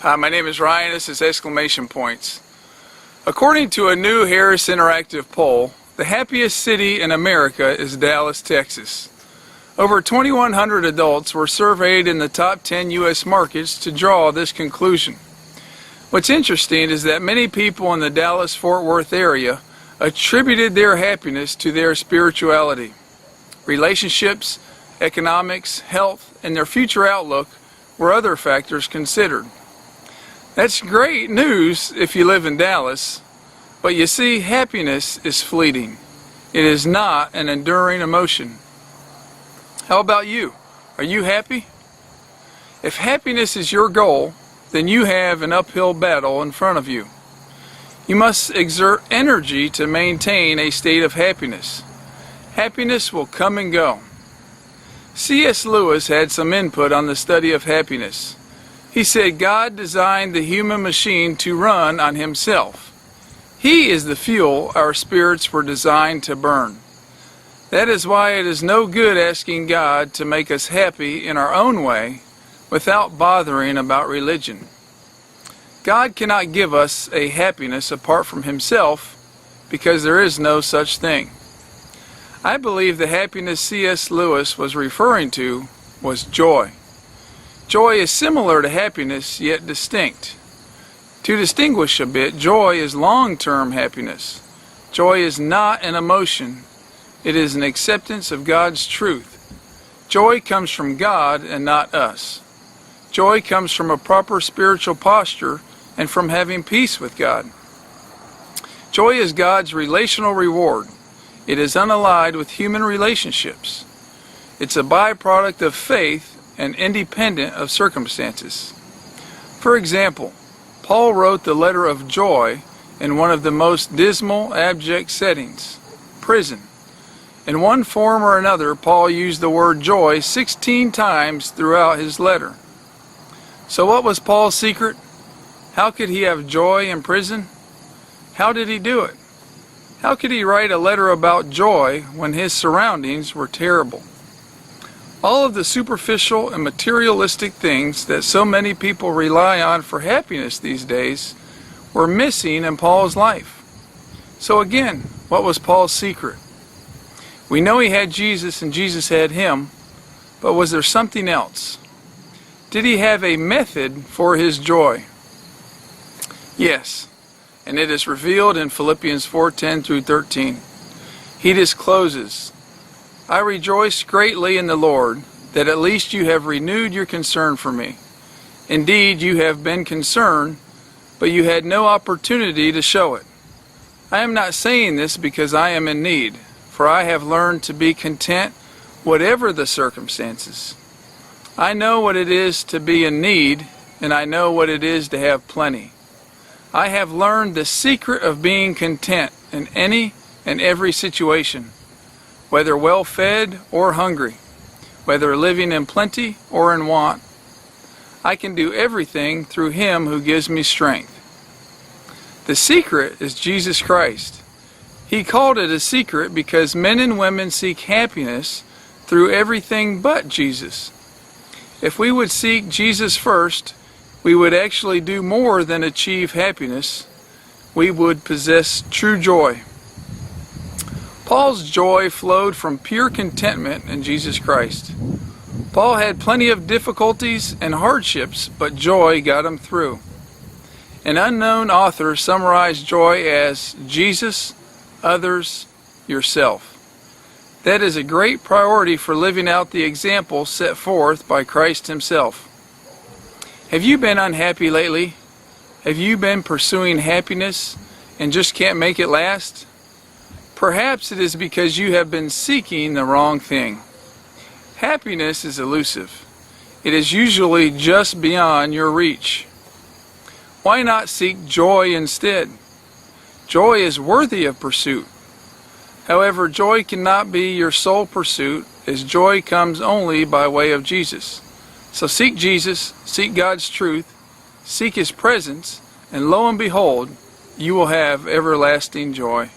Hi, my name is Ryan. This is Exclamation Points. According to a new Harris Interactive poll, the happiest city in America is Dallas, Texas. Over 2,100 adults were surveyed in the top 10 U.S. markets to draw this conclusion. What's interesting is that many people in the Dallas-Fort Worth area attributed their happiness to their spirituality. Relationships, economics, health, and their future outlook were other factors considered. That's great news if you live in Dallas, but you see, happiness is fleeting. It is not an enduring emotion. How about you? Are you happy? If happiness is your goal, then you have an uphill battle in front of you. You must exert energy to maintain a state of happiness. Happiness will come and go. C.S. Lewis had some input on the study of happiness. He said God designed the human machine to run on himself. He is the fuel our spirits were designed to burn. That is why it is no good asking God to make us happy in our own way without bothering about religion. God cannot give us a happiness apart from himself because there is no such thing. I believe the happiness C.S. Lewis was referring to was joy. Joy is similar to happiness, yet distinct. To distinguish a bit, joy is long-term happiness. Joy is not an emotion. It is an acceptance of God's truth. Joy comes from God and not us. Joy comes from a proper spiritual posture and from having peace with God. Joy is God's relational reward. It is unallied with human relationships. It's a byproduct of faith and independent of circumstances. For example, Paul wrote the letter of joy in one of the most dismal, abject settings, prison. In one form or another, Paul used the word joy 16 times throughout his letter. So what was Paul's secret? How could he have joy in prison? How did he do it? How could he write a letter about joy when his surroundings were terrible? All of the superficial and materialistic things that so many people rely on for happiness these days were missing in Paul's life. So again, what was Paul's secret? We know he had Jesus and Jesus had him, but was there something else? Did he have a method for his joy? Yes, and it is revealed in Philippians 4:10 through 13. He discloses, I rejoice greatly in the Lord that at least you have renewed your concern for me. Indeed, you have been concerned, but you had no opportunity to show it. I am not saying this because I am in need, for I have learned to be content whatever the circumstances. I know what it is to be in need, and I know what it is to have plenty. I have learned the secret of being content in any and every situation, whether well-fed or hungry, whether living in plenty or in want. I can do everything through him who gives me strength. The secret is Jesus Christ. He called it a secret because men and women seek happiness through everything but Jesus. If we would seek Jesus first, we would actually do more than achieve happiness. We would possess true joy. Paul's joy flowed from pure contentment in Jesus Christ. Paul had plenty of difficulties and hardships, but joy got him through. An unknown author summarized joy as Jesus, others, yourself. That is a great priority for living out the example set forth by Christ himself. Have you been unhappy lately? Have you been pursuing happiness and just can't make it last? Perhaps it is because you have been seeking the wrong thing. Happiness is elusive. It is usually just beyond your reach. Why not seek joy instead? Joy is worthy of pursuit. However, joy cannot be your sole pursuit, as joy comes only by way of Jesus. So seek Jesus, seek God's truth, seek his presence, and lo and behold, you will have everlasting joy.